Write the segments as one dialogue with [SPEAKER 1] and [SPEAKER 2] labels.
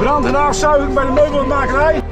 [SPEAKER 1] Brand en afzuiging bij de meubelmakerij.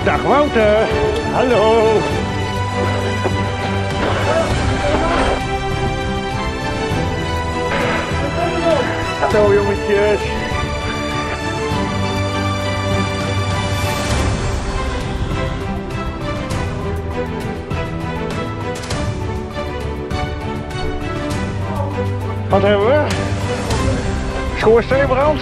[SPEAKER 2] Dag Wouter, hallo. Hallo jongetjes. Wat hebben we? Schoorsteenbrand.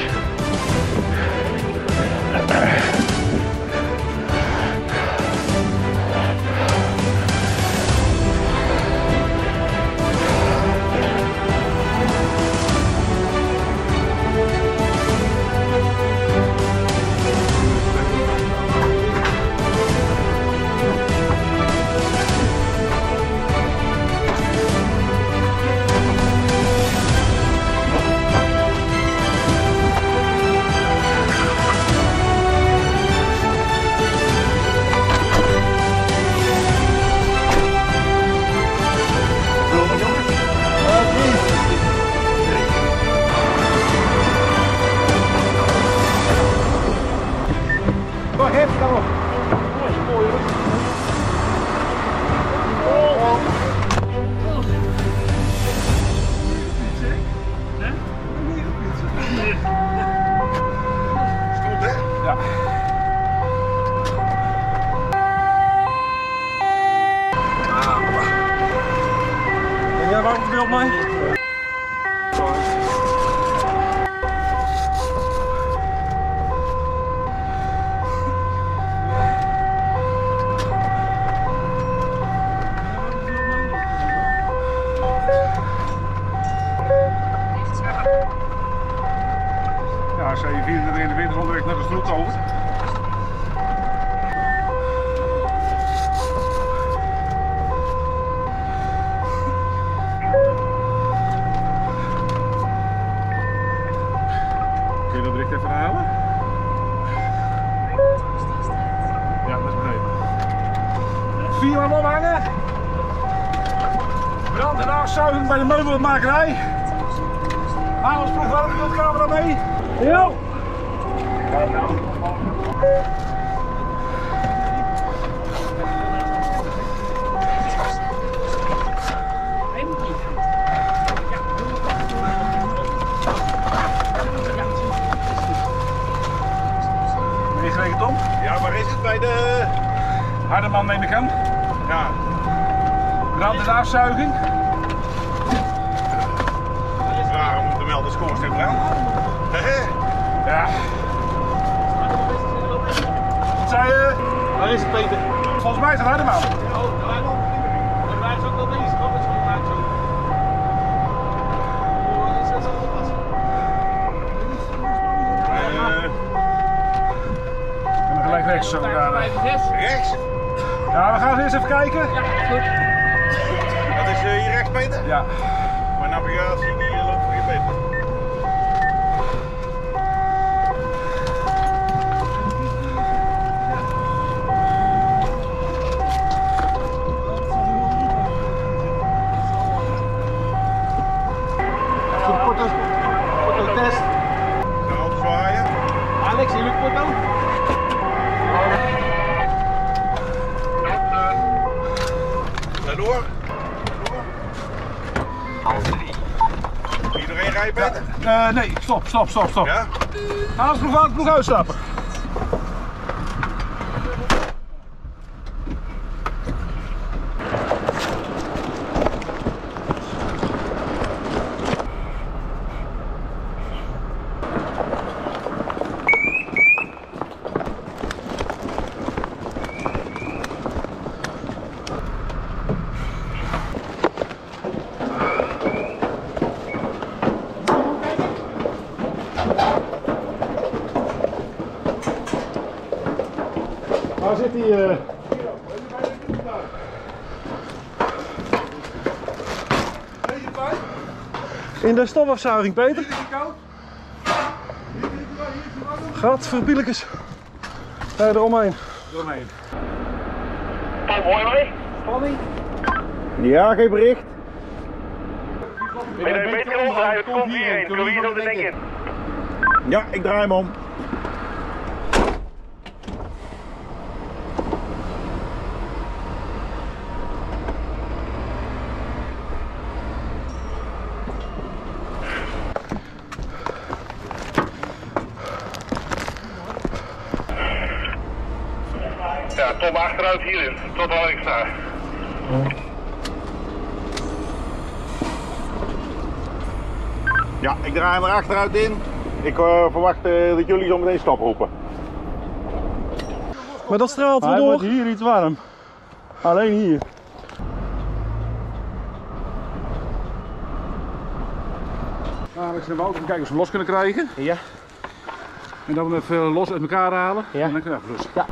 [SPEAKER 1] Wacht even dan.
[SPEAKER 3] Stond hè?
[SPEAKER 1] Ja. Ben jij warm beeld mee? Ja, 724 onderweg naar de Stroet over. Kun je dat bericht even herhalen? Ja, dat is begrepen. 4 man ophangen. Brand en afzuiging bij de meubelmakerij. Alles programma, de camera mee. Jo! Ingerekend om?
[SPEAKER 3] Ja, waar is het? Bij de...
[SPEAKER 1] Hardeman neem ik aan.
[SPEAKER 3] Ja.
[SPEAKER 1] Brand en afzuiging.
[SPEAKER 3] Waarom te melden schoorsteenbrand?
[SPEAKER 1] Ja. Wat zei je?
[SPEAKER 4] Waar is het, Peter?
[SPEAKER 1] Volgens mij is het Hardeman.
[SPEAKER 4] Oh, daar waren ze ook wel bezig, hoor, met zo'n maat zo. Hoe is dat zo oppassen?
[SPEAKER 1] En dan gelijk rechts zo gaan.
[SPEAKER 3] Rechts?
[SPEAKER 1] Ja, we gaan eerst even kijken.
[SPEAKER 4] Ja, goed.
[SPEAKER 3] Dat is hier rechts, Peter?
[SPEAKER 1] Ja.
[SPEAKER 3] Mijn navigatie die loopt voor je beter.
[SPEAKER 4] Fototest.
[SPEAKER 3] Gaan we zwaaien?
[SPEAKER 4] Alex, je lukt foto?
[SPEAKER 3] Ga door. Iedereen rijdt, Peter?
[SPEAKER 1] Nee, stop.
[SPEAKER 3] Ja?
[SPEAKER 1] Alles ploeg uitstappen. Waar zit die? In de stofafzuiging, Peter. Gadverpielekes. Ga je eromheen.
[SPEAKER 3] Eromheen.
[SPEAKER 2] Tom, hoor je mij?
[SPEAKER 1] Spanning.
[SPEAKER 2] Ja, geen bericht.
[SPEAKER 4] Ben je een beetje omdraaien? Het komt hierheen. Kunnen we hier zo de nek in?
[SPEAKER 2] Ja, ik draai hem om.
[SPEAKER 4] Ja, Tom achteruit hierin, tot waar ik sta.
[SPEAKER 2] Ja, ik draai hem er achteruit in. Ik verwacht dat jullie zo meteen stop roepen.
[SPEAKER 1] Maar dat straalt wel
[SPEAKER 5] Hij
[SPEAKER 1] door.
[SPEAKER 5] wordt hier iets warm. Alleen hier.
[SPEAKER 1] Nou, ik naar Wouter kijken of ze hem los kunnen krijgen.
[SPEAKER 5] Ja.
[SPEAKER 1] En dan even los uit elkaar halen.
[SPEAKER 5] Ja.
[SPEAKER 1] En dan kunnen we even dus.
[SPEAKER 5] Ja.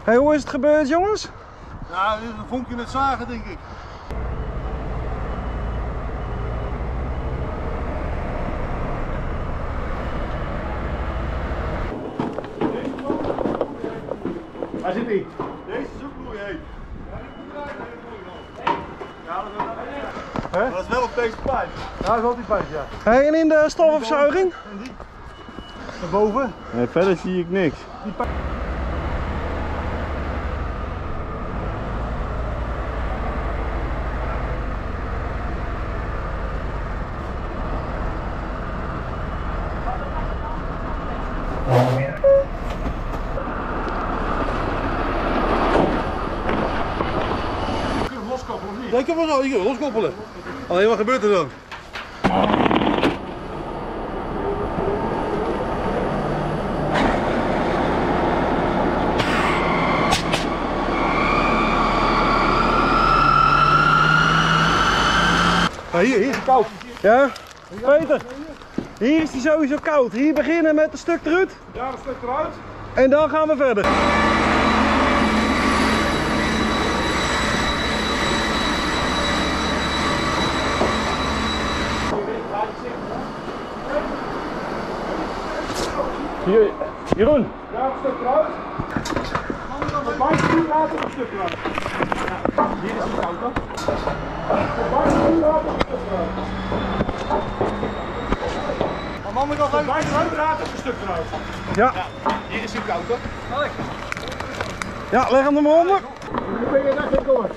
[SPEAKER 1] Hey, hoe is het gebeurd, jongens?
[SPEAKER 3] Ja, dit is een vonkje met zagen, denk ik.
[SPEAKER 1] Waar zit hij?
[SPEAKER 3] Deze is ook bloeiheet.
[SPEAKER 1] Hè?
[SPEAKER 3] Dat is wel op deze pijp.
[SPEAKER 1] Ja, dat is wel die pijp, ja. Hey, en in de stofafzuiging?
[SPEAKER 3] Daarboven?
[SPEAKER 5] Nee, verder zie ik niks.
[SPEAKER 3] Ja, ik kan wel zo, hier, loskoppelen. Alleen wat gebeurt er dan?
[SPEAKER 1] Ja, hier is het koud. Ja? Peter, hier is hij sowieso koud. Hier beginnen met een stuk eruit.
[SPEAKER 3] Ja, een stuk eruit.
[SPEAKER 1] En dan gaan we verder.
[SPEAKER 5] Jeroen.
[SPEAKER 1] Ja, een stuk eruit. De bandje laten een stuk eruit. Hier is het koud, hè? De bandje laten een stuk eruit.
[SPEAKER 3] Maar man, ik nog even.
[SPEAKER 1] Bandje laten een stuk eruit. Ja.
[SPEAKER 3] Hier is het koud, hè?
[SPEAKER 1] Ja, leg hem er maar onder.
[SPEAKER 3] Nu ben je daar geen door.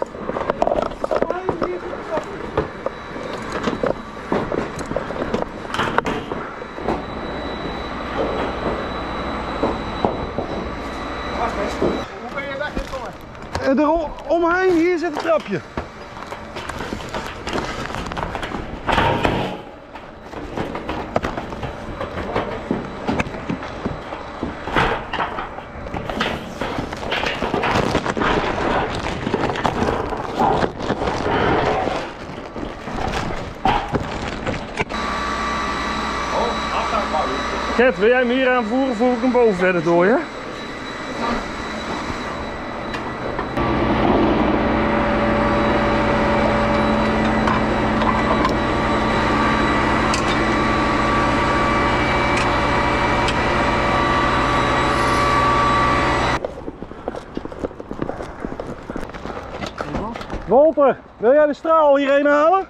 [SPEAKER 3] Hoe ben je daar geen door?
[SPEAKER 1] En eromheen, hier zit het trapje.
[SPEAKER 5] Gert, wil jij hem hier aanvoeren voor ik hem boven verder door, ja?
[SPEAKER 1] Walter, wil jij de straal hierheen halen?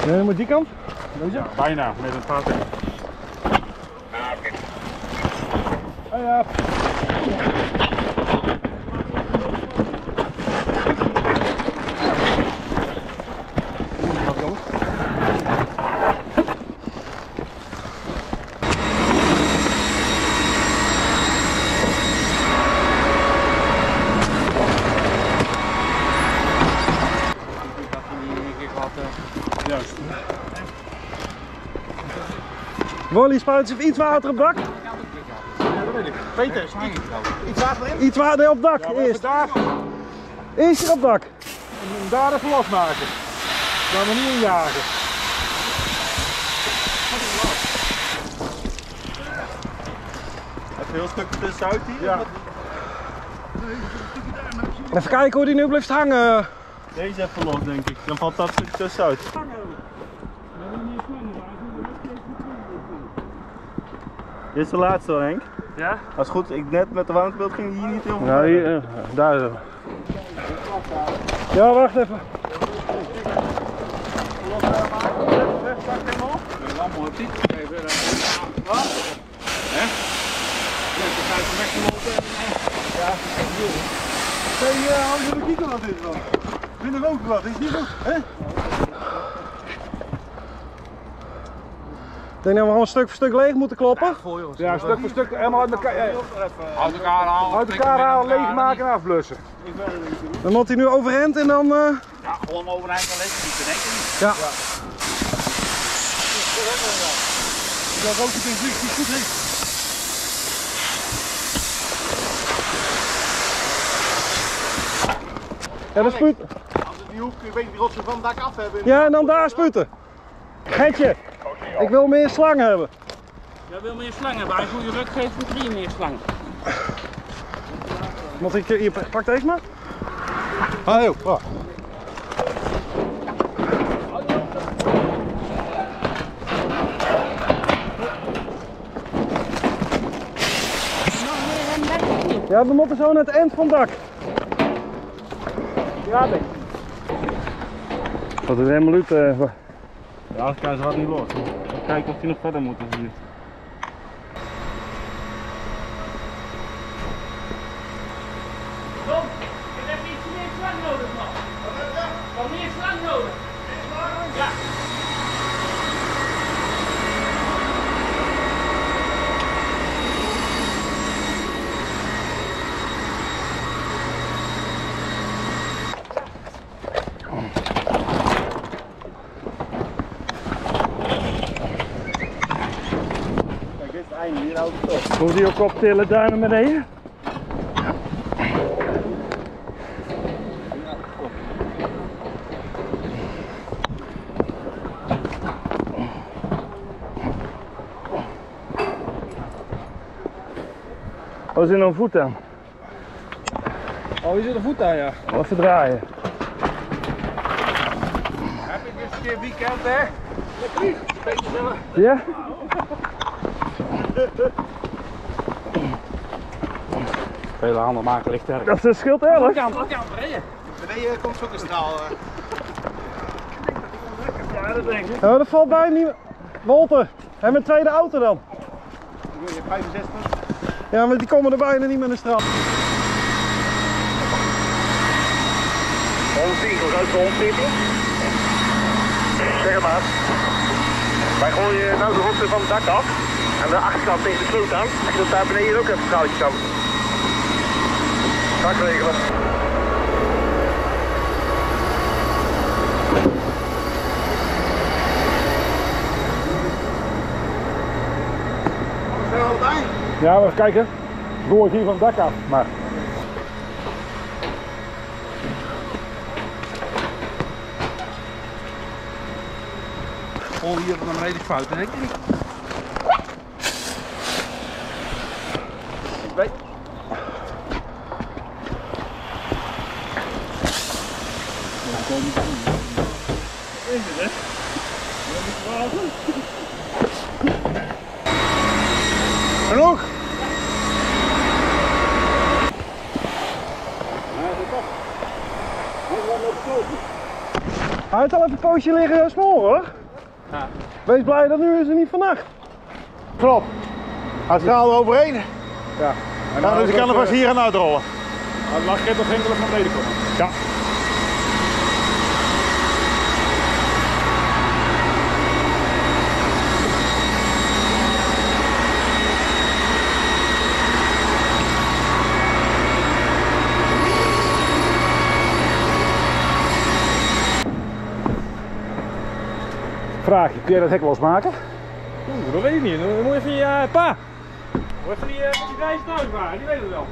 [SPEAKER 1] Nee, maar die kant? Deze?
[SPEAKER 5] Bijna, met een paar tellen.
[SPEAKER 1] Ah, ja. Rolly spuit even iets water op dak.
[SPEAKER 2] Ja, dat weet ik. Peter, iets water in?
[SPEAKER 1] Iets water op dak,
[SPEAKER 2] Ja,
[SPEAKER 1] eerst.
[SPEAKER 2] daar,
[SPEAKER 1] Eerst hier op dak.
[SPEAKER 2] en daar even losmaken. Dan maar niet injagen. Even een heel stuk tussenuit hier? Ja.
[SPEAKER 1] Even kijken hoe die nu blijft hangen.
[SPEAKER 2] Deze even los, denk ik. Dan valt dat stuk tussenuit. Dit is de laatste hoor, Henk.
[SPEAKER 5] Ja?
[SPEAKER 2] Als het goed is, net met de warmtebeeld ging hier niet heel veel.
[SPEAKER 5] Nou, hier, daar zo.
[SPEAKER 1] Ja, wacht even.
[SPEAKER 2] Hou je de kieker wat in dan? Binnen ook wat, is niet goed, hè?
[SPEAKER 1] Ik denk dat we gewoon stuk voor stuk leeg moeten kloppen.
[SPEAKER 2] Ja, stuk voor stuk helemaal uit elkaar.
[SPEAKER 3] Uit elkaar halen.
[SPEAKER 2] Uit elkaar halen, leegmaken en afblussen.
[SPEAKER 1] Dan moet hij nu overeind en dan...
[SPEAKER 3] Ja, gewoon overeind en leeg niet, denk ik niet.
[SPEAKER 1] Ja.
[SPEAKER 2] Dat ook niet in goed heeft.
[SPEAKER 1] Ja, dat spuut.
[SPEAKER 2] Als het niet hoeft, kun je die rotsen van het dak af hebben.
[SPEAKER 1] Ja, en dan daar spuiten. Getje, ik wil meer slang hebben.
[SPEAKER 6] Jij wil meer slang hebben. Als je goede ruk geeft, dan krijg je meer slang.
[SPEAKER 1] Moet ik hier, pak deze maar.
[SPEAKER 2] Ah, joh. Oh.
[SPEAKER 1] Ja, we moeten zo naar het eind van het dak.
[SPEAKER 2] Ja, denk ik.
[SPEAKER 5] Dat is helemaal uit.
[SPEAKER 2] Ja, anders kan ze wat niet los. Kijken of die nog verder moeten hier.
[SPEAKER 6] Tom, ik heb iets meer slang nodig nog. Wat meer slang nodig. Ja.
[SPEAKER 2] Kijk, dit is het einde. Hier houdt het op.
[SPEAKER 5] Moet je ook optillen daar naar beneden? Oh, er zit nog een voet aan.
[SPEAKER 1] Oh, hier zit een voet aan, ja.
[SPEAKER 5] Even draaien.
[SPEAKER 2] Heb ik eens een keer weekend, hè?
[SPEAKER 5] Ja?
[SPEAKER 2] Vele handen maken licht sterk.
[SPEAKER 5] Dat scheelt erg.
[SPEAKER 2] Beneden komt ook een straal.
[SPEAKER 5] Ja, dat denk ik.
[SPEAKER 1] Oh, dat valt bij niet. Walter, en mijn tweede auto dan?
[SPEAKER 2] Je hebt 65.
[SPEAKER 1] Ja, maar die komen er bijna niet met een straal.
[SPEAKER 4] 110, hoe groot is 140? Zeg maar. Wij gooien nou de rotsen van het dak af. Aan de achterkant tegen de sloot aan. Als je dat daar beneden ook even een schaaltje kan. Ga ik regelen.
[SPEAKER 2] Ja, maar even kijken. Gooi ik hier van het dak af. Maar.
[SPEAKER 3] Gewoon hier naar beneden fout, denk ik.
[SPEAKER 2] Genoeg?
[SPEAKER 1] Hij heeft al even een poosje liggen smoren, hoor.
[SPEAKER 2] Ja.
[SPEAKER 1] Wees blij dat nu is er niet vannacht.
[SPEAKER 2] Klopt. Hij straalt overheen.
[SPEAKER 1] Ja.
[SPEAKER 2] Ja, dus ik kan er vast hier aan uitrollen.
[SPEAKER 1] Dan mag je toch enkele van beneden komen.
[SPEAKER 2] Ja.
[SPEAKER 1] Vraag je, kun jij dat hek losmaken? Dat weet ik niet. Dan moet je even je pa. Moet even die reis thuis waren, die weet het wel.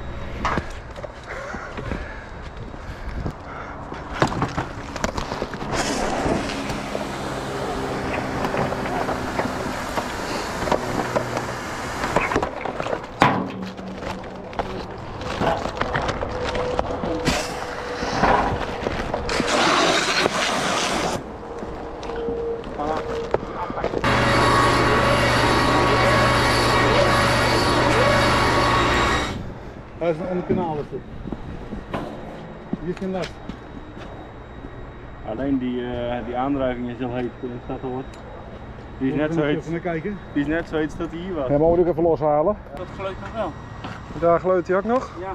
[SPEAKER 3] Hij is een ander kanaal. Hier is geen last.
[SPEAKER 5] Alleen die aandrijving is heel heet, staat al wat. Die is net zo heet.
[SPEAKER 3] Even naar kijken.
[SPEAKER 5] Die is net zo heet dat hij hier was.
[SPEAKER 2] Ja, maar moet ik even loshalen?
[SPEAKER 5] Dat gleut nog wel.
[SPEAKER 3] Daar gleut hij ook nog.
[SPEAKER 5] Ja.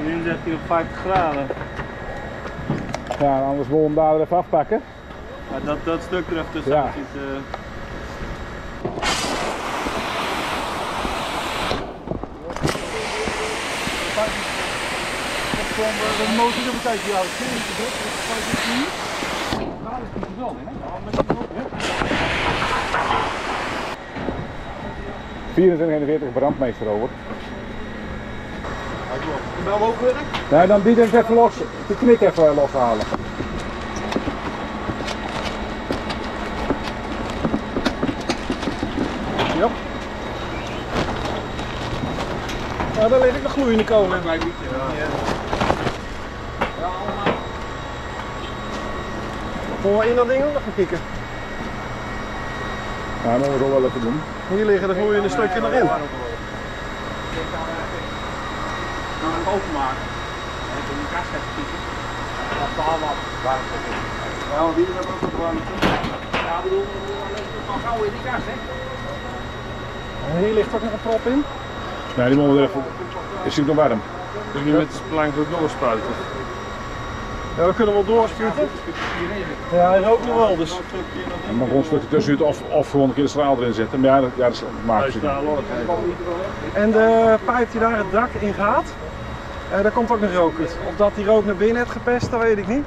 [SPEAKER 5] Nu zegt hij op 50 graden.
[SPEAKER 2] Ja, anders wil we hem daar even afpakken.
[SPEAKER 5] Ja, dat stuk er even tussen.
[SPEAKER 2] Ja.
[SPEAKER 3] De motor even kijken, ja, het is niet daar is het wel in, hè?
[SPEAKER 2] 24,41 brandmeester over.
[SPEAKER 3] Bel ook werk?
[SPEAKER 2] Nee, dan die even los, de knik even loshalen.
[SPEAKER 3] Ja. Ja, daar ligt ik nog gloeiende kolen. Gaan we in dat ding ook nog gaan kijken?
[SPEAKER 2] Ja, dat moeten we zo wel even doen.
[SPEAKER 3] Hier liggen de gloeiende stukjes nog in.
[SPEAKER 6] Openmaken. En ik in de kast even kijken. Dat is al wat. Ja, maar wie hebben ook wat warmte? Ja, ik bedoel, van gauw in die kast, hè?
[SPEAKER 3] En hier ligt ook nog een prop in.
[SPEAKER 2] Nee, die moeten we er even. Is het nog warm?
[SPEAKER 5] Dus nu met de plank ook doorspuiten.
[SPEAKER 3] Ja, we kunnen wel doorspuiten. Ja, hij rookt nog wel, dus.
[SPEAKER 2] En dan gewoon een stukje tussenuit of gewoon een keer de straal erin zetten. Maar ja, dat maakt ze niet.
[SPEAKER 3] En de pijp die daar het dak in gaat, daar komt ook nog rook uit. Of dat die rook naar binnen heeft gepest, dat weet ik niet.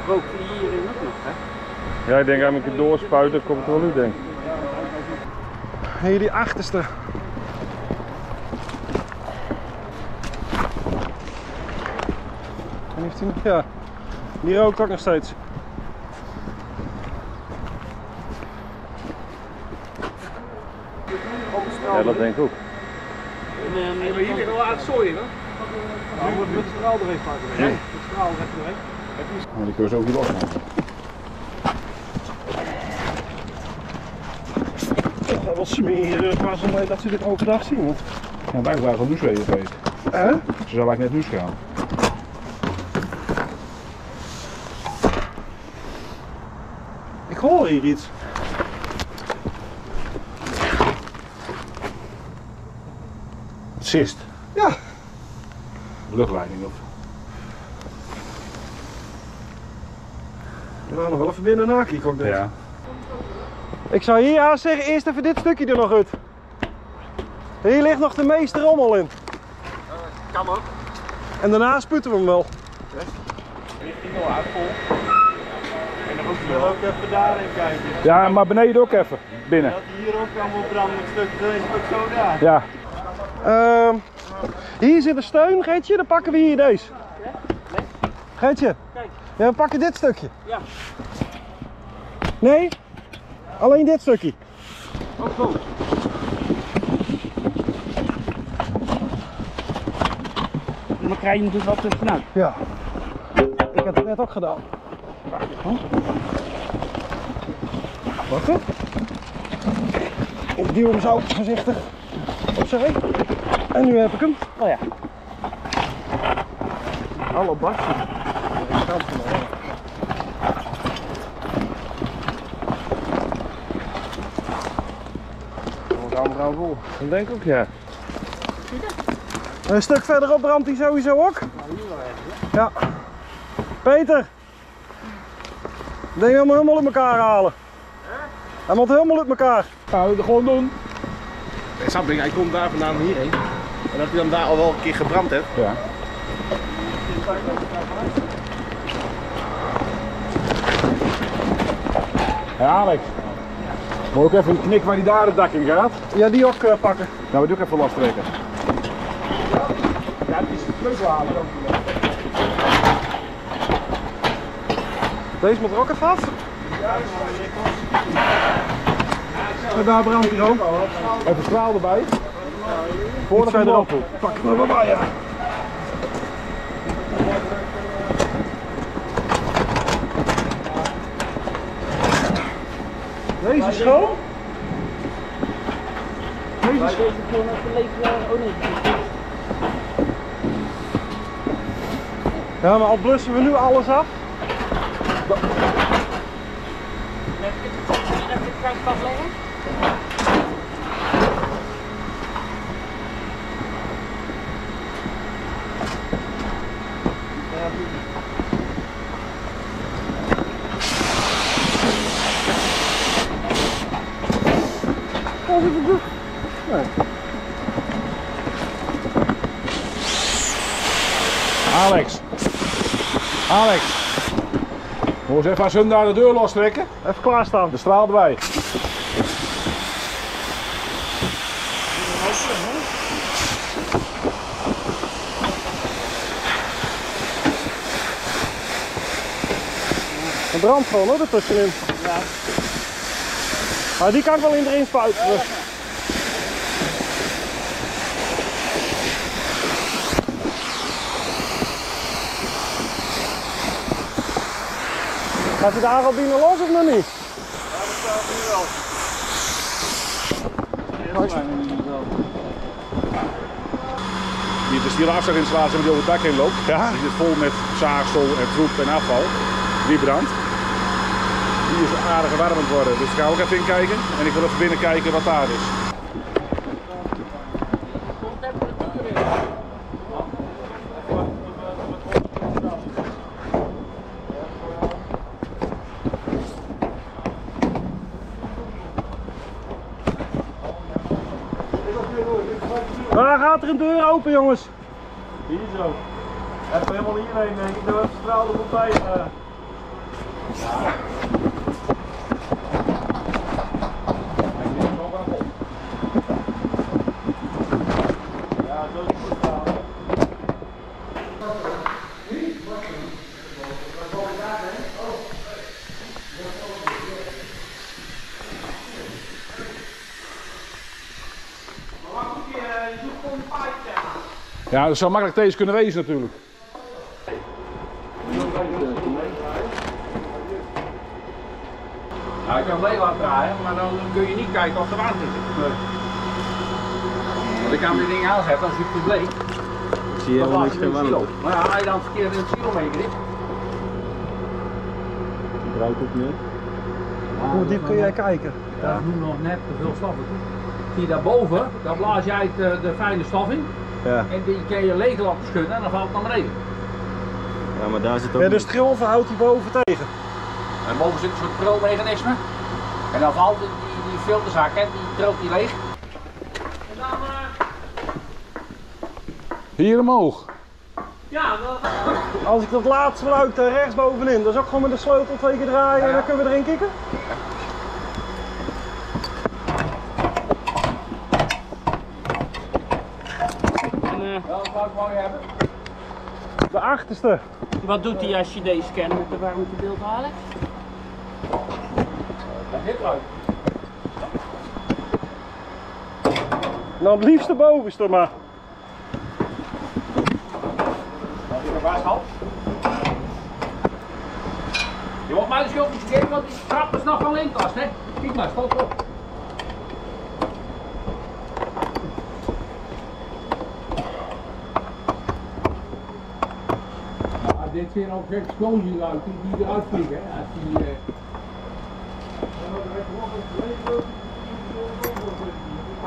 [SPEAKER 6] Rook hierin ook nog, hè?
[SPEAKER 5] Ja, ik denk als ik het doorspuiten, komt het wel uit, denk ik.
[SPEAKER 3] Hier die achterste. En heeft hij nog? Ja. Die rookt ook nog steeds.
[SPEAKER 5] Ja, dat denk ik ook.
[SPEAKER 6] Nee, maar hier ligt wel aan het zooien, hè?
[SPEAKER 3] Nu wordt het straal er even pakken.
[SPEAKER 6] Nee. Het straal gaat er weg.
[SPEAKER 2] Maar die kun je zo ook niet losmaken.
[SPEAKER 3] Dat was smeren, maar zo dat ze dit overdag zien. Want...
[SPEAKER 2] Ja, wij waren gewoon nieuws geweest. Ze zou eigenlijk net nieuws gaan.
[SPEAKER 3] Ik hoor hier iets.
[SPEAKER 2] Het zist.
[SPEAKER 3] Ja.
[SPEAKER 2] Luchtleiding of.
[SPEAKER 3] We gaan nog wel even binnen nakijken ook denk ik.
[SPEAKER 2] Ja.
[SPEAKER 3] Ik zou hier aan zeggen, eerst even dit stukje er nog uit. Hier ligt nog de meeste rommel in.
[SPEAKER 6] Kan ook.
[SPEAKER 3] En daarna spuiten we hem wel.
[SPEAKER 6] Richting wel uit vol. En dan moeten we ook even daarin kijken.
[SPEAKER 2] Ja, maar beneden ook even. Binnen.
[SPEAKER 6] Dat hier ook allemaal brandend stukjes, dan is het ook zo daar.
[SPEAKER 2] Ja.
[SPEAKER 3] Hier zit een steun, Geertje, dan pakken we hier deze. Geertje,
[SPEAKER 6] Kijk.
[SPEAKER 3] ja, we pakken dit stukje.
[SPEAKER 6] Ja.
[SPEAKER 3] Nee, alleen dit stukje.
[SPEAKER 6] Ook goed. En dan krijg je natuurlijk wat tussenuit.
[SPEAKER 3] Ja. Ik heb het net ook gedaan. Wacht. Ik duw hem zo voorzichtig opzij. En nu heb ik hem.
[SPEAKER 6] Oh ja.
[SPEAKER 3] Hallo Bart.
[SPEAKER 5] Dat denk ik ook, ja.
[SPEAKER 3] Een stuk verderop brandt hij sowieso ook. Ja. Peter. Ik denk dat we hem helemaal in elkaar halen. Hij moet helemaal uit elkaar.
[SPEAKER 1] Gaan we het gewoon doen?
[SPEAKER 6] Ik snap niet, hij komt daar vandaan hierheen. En dat hij dan daar al wel een keer gebrand heeft.
[SPEAKER 1] Ja. Hey Alex. Moet ook even een knik waar die daar het dak in gaat?
[SPEAKER 3] Ja, die ook pakken.
[SPEAKER 1] Nou, we doen ook even last trekken. Ja, het is een sleutelhaler ook.
[SPEAKER 3] Deze moet er ook even af. En daar brandt hij ook.
[SPEAKER 1] Even straal erbij. Voordat hij erop doet.
[SPEAKER 3] Pak hem er maar bij, ja. Deze is schoon. Deze is
[SPEAKER 7] gewoon even leeg. Oh nee.
[SPEAKER 3] Ja, maar al blussen we nu alles af.
[SPEAKER 7] Even het kruis vastleggen.
[SPEAKER 1] Alex. Alex. Moet eens even als hun daar de deur lostrekken.
[SPEAKER 3] Even klaarstaan.
[SPEAKER 1] De straal erbij.
[SPEAKER 3] Een brand gewoon hoor, ertussenin. Ja. Maar die kan ik wel in erin spuiten. Dus. Gaat hij daar al binnen los of nog niet?
[SPEAKER 6] Ja, dat staat nu wel.
[SPEAKER 1] Dit is hier een afzetinstallatie die over het dak heen loopt. Ja. Die zit vol met zaagsel en troep en afval. Die brandt. Die is aardig warm aan het worden. Dus ik ga ook even in kijken. En ik wil even binnen kijken wat daar is.
[SPEAKER 3] Waar gaat er een deur open, jongens?
[SPEAKER 5] Hier zo. Even helemaal hierheen, denk ik. Doe even straal er voorbij. Ja, zo is het goed gaan.
[SPEAKER 1] Ja, dat zou makkelijk deze kunnen wezen natuurlijk.
[SPEAKER 6] Nou, ik kan het laten draaien, maar dan kun je niet kijken of er water in zit. Nee. Want ik kan dit ding aanzetten als je het bleek.
[SPEAKER 5] Ik zie helemaal niks van warmte.
[SPEAKER 6] Maar ja, als je dan verkeerd in het silo meegript.
[SPEAKER 5] Het ruikt ook niet.
[SPEAKER 3] Hoe diep kun jij kijken?
[SPEAKER 6] Daar is nu nog net te veel stof in. Zie je daarboven, daar blaas jij de fijne stof in.
[SPEAKER 5] Ja.
[SPEAKER 6] En die kun je leeg laten schudden en dan valt het naar beneden.
[SPEAKER 5] Ja, maar daar zit ook
[SPEAKER 3] Ja, dus trilven houdt hij boven tegen.
[SPEAKER 6] En boven zit een soort prulmechanisme. En dan valt die filterzak, hè, die trilt die leeg. En dan,
[SPEAKER 1] Hier omhoog.
[SPEAKER 6] ja, dan...
[SPEAKER 3] Als ik dat laatste luik daar rechts bovenin, dat is ook gewoon met de sleutel 2 keer draaien en dan kunnen we erin kikken?
[SPEAKER 6] Welke wou je hebben?
[SPEAKER 3] De achterste.
[SPEAKER 7] Wat doet hij als je deze scant met de warmtebeeld, Alex?
[SPEAKER 6] Dit uit.
[SPEAKER 3] Nou, het liefst de bovenste maar.
[SPEAKER 6] Als ik een waarschuw. Je moet mij de schuld niet geven, want die trap is nog van lintlast, hè? Kijk maar, stop op. Nou, dit zijn ook explosieruiten die eruit vliegen, hè? Als die,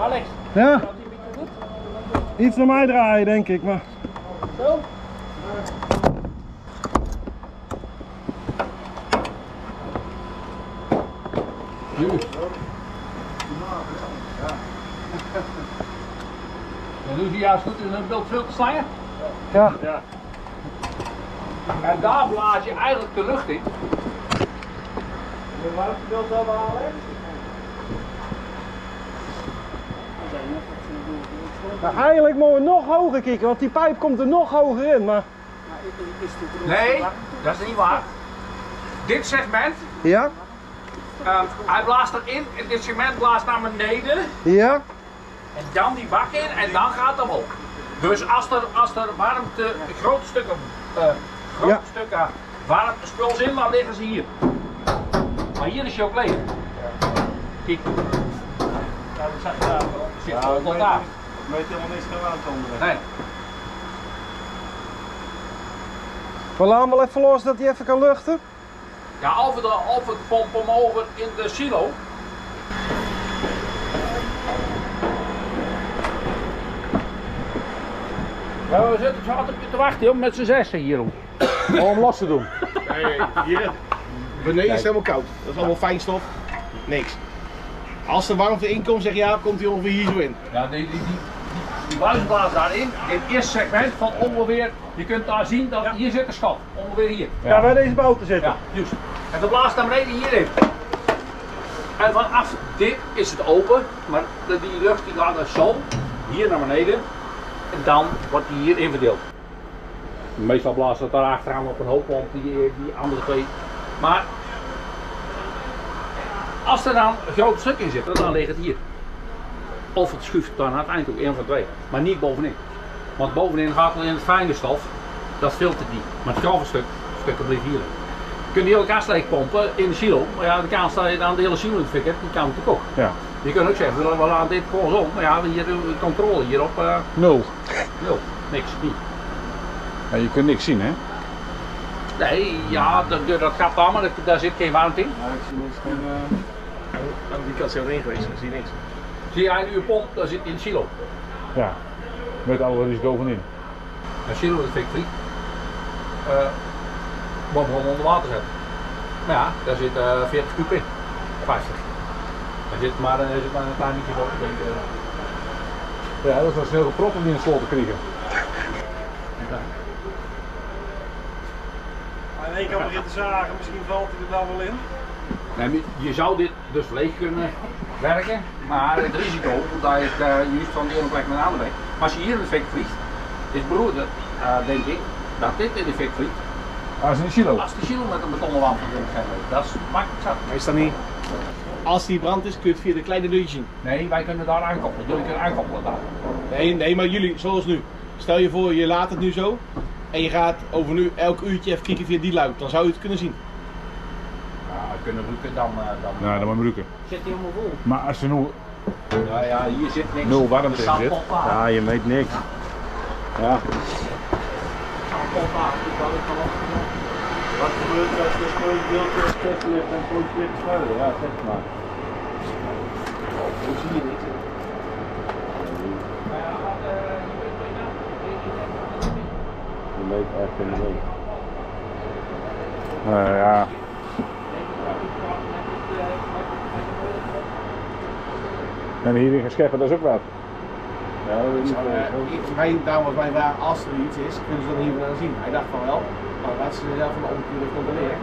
[SPEAKER 7] Alex,
[SPEAKER 3] Ja,
[SPEAKER 7] gaat die een beetje goed?
[SPEAKER 3] iets naar mij draaien denk ik, maar.
[SPEAKER 7] Zo?
[SPEAKER 6] nu. Dan doe je juist goed in een wildfilterslangen.
[SPEAKER 3] Ja.
[SPEAKER 6] En daar blaas je eigenlijk de lucht in.
[SPEAKER 3] Waar heb je dat dan halen? Nou, eigenlijk moeten we nog hoger kijken, want die pijp komt er nog hoger in. Maar...
[SPEAKER 6] Nee, dat is niet waar. Dit segment,
[SPEAKER 3] Ja?
[SPEAKER 6] hij blaast erin en dit segment blaast naar beneden.
[SPEAKER 3] Ja?
[SPEAKER 6] En dan die bak in en dan gaat het omhoog. Dus als er warmte, grote stukken warmte spul in, dan liggen ze hier. Maar hier is je ook leeg. Kijk. Ja, dat zit gewoon tot daar.
[SPEAKER 5] Ik weet helemaal niks gaan aankomen.
[SPEAKER 6] Nee.
[SPEAKER 3] We laten wel even los dat hij even kan luchten.
[SPEAKER 6] Ja, of het pomp hem over in de silo. Ja, we zitten zo altijd te wachten joh, met z'n zessen hier om hem los te doen.
[SPEAKER 4] Nee, hier. Beneden is het helemaal koud. Dat is allemaal fijnstof. Niks. Als er warmte in komt, zeg je ja, komt hij ongeveer hier zo in.
[SPEAKER 6] Ja, die buisblaas daarin, in het eerste segment van ongeveer, je kunt daar zien dat hier zit een schat, ongeveer hier.
[SPEAKER 3] Ja, bij deze boten zitten.
[SPEAKER 6] Ja, juist. En dan blaast naar beneden hierin. En vanaf dit is het open, maar die lucht die gaat dus zo, hier naar beneden. En dan wordt die hier inverdeeld. Meestal blaast het daar achteraan op een hooppomp, die andere twee. Maar als er dan een groot stuk in zit, dan ligt het hier. Of het schuift dan uiteindelijk ook één van twee. Maar niet bovenin. Want bovenin gaat alleen het fijne stof, dat filtert niet. Maar het grove stukken blijft hier. Je kunt die hele kast leeg pompen in de silo, maar ja, de kans dat je dan de hele silo in de fik hebt, die kan natuurlijk ook.
[SPEAKER 1] Ja.
[SPEAKER 6] Je kunt ook zeggen, we laten dit gewoon zo, maar ja, hier de controle hier op
[SPEAKER 1] 0.
[SPEAKER 6] 0, niks, niet.
[SPEAKER 1] Ja, je kunt niks zien, hè?
[SPEAKER 6] Nee, ja, dat gaat dan, maar daar zit geen warmte in.
[SPEAKER 5] Ja, ik zie niks van...
[SPEAKER 4] Aan die kant is erin geweest, dan zie je niks.
[SPEAKER 6] Zie jij nu een pomp, daar zit in de silo.
[SPEAKER 1] Ja. Met alle risico van in.
[SPEAKER 6] Een silo is fikfriet. Moet gewoon onder water zetten. Maar ja, daar zit 40 kub in. 50. Er zit maar een klein beetje voor.
[SPEAKER 1] Ja, dat is wel snel gepropt om die in het slot te krijgen.
[SPEAKER 3] In één keer begint te zagen, misschien valt hij er dan wel in.
[SPEAKER 6] Nee, je zou dit dus leeg kunnen werken, maar het risico dat je het juist van de ene plek naar de andere brengt. Maar als je hier in de fik vliegt, is beroerde, denk ik, dat dit in de fik vliegt.
[SPEAKER 1] Als in de silo.
[SPEAKER 6] Als de silo met een betonnen wand van dat is makkelijk zat.
[SPEAKER 4] Is dat niet? Als die brand is, kun je het via de kleine deurtje zien.
[SPEAKER 6] Nee, wij kunnen daar aankoppelen. Jullie kunnen aankoppelen daar.
[SPEAKER 4] Nee, maar jullie, zoals nu. Stel je voor, je laat het nu zo. En je gaat over nu elk uurtje even kijken via die luik. Dan zou je het kunnen zien.
[SPEAKER 6] Ja, we kunnen rukken dan.
[SPEAKER 1] Ja, dan moet je rukken.
[SPEAKER 7] Zit hij helemaal vol?
[SPEAKER 1] Maar als er nu
[SPEAKER 6] Ja, hier zit niks.
[SPEAKER 1] 0 warmte
[SPEAKER 6] De
[SPEAKER 1] in zit.
[SPEAKER 6] zandpomp aan.
[SPEAKER 5] Ja, je meet niks.
[SPEAKER 1] Ja.
[SPEAKER 6] Zandpomp aan, dus dat is dan ook.
[SPEAKER 5] Wat gebeurt als er gewoon deeltjes tussen ligt en gewoon ligt schuilen? Ja, zeg maar.
[SPEAKER 6] Hoe zie je dit?
[SPEAKER 5] Je meet echt in de week.
[SPEAKER 1] Ja. En hierin gaan scheppen, dat is ook wat.
[SPEAKER 5] Ja, dat is niet
[SPEAKER 4] Daarom was mijn vraag, als er iets is, kunnen ze dan hier vandaan zien. Hij dacht van wel, maar laat ze zelf van de omkeer controleren.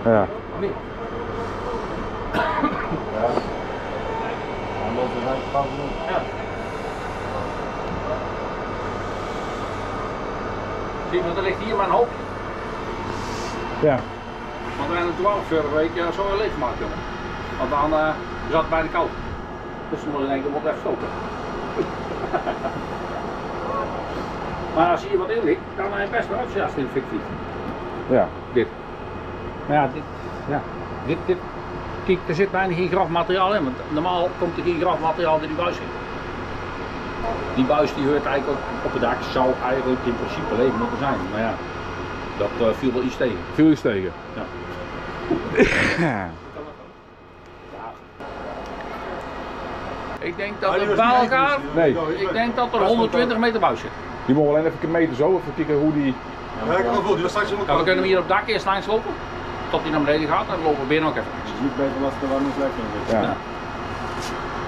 [SPEAKER 1] Ja.
[SPEAKER 4] Nee.
[SPEAKER 5] Ja. En dat is eigenlijk gewoon genoeg.
[SPEAKER 4] Ja.
[SPEAKER 6] Zie, want er ligt hier maar een hoopje.
[SPEAKER 1] Ja.
[SPEAKER 6] Want we hebben 12 vorige week zo leeg gemaakt, jongen. Want dan zat het bijna koud. Dus dan moet je denken, moet even stoken. Maar als hier wat in ligt, kan hij best wel uitzien als het in de fik vliegt.
[SPEAKER 1] Ja.
[SPEAKER 6] Dit. Maar ja, dit. Kijk, er zit bijna geen grafmateriaal in, want normaal komt er geen grafmateriaal in die buis in. Die buis die hoort eigenlijk op het dak, zou eigenlijk in principe leeg moeten zijn. Maar ja, dat viel wel iets tegen.
[SPEAKER 1] Viel iets tegen.
[SPEAKER 6] Ja. Ik denk dat er bij elkaar,
[SPEAKER 1] Nee.
[SPEAKER 6] ik denk dat er 120 meter buis zit.
[SPEAKER 1] Die mogen we alleen even meten zo, even kijken hoe die...
[SPEAKER 3] Ja, ik kan goed, die was straks
[SPEAKER 6] Ja, we kunnen hem hier op het dak eerst langs lopen, tot hij naar beneden gaat en dan lopen we binnen ook even.
[SPEAKER 5] Je ziet beter wat er wel niet lekker in zit.
[SPEAKER 1] Ja.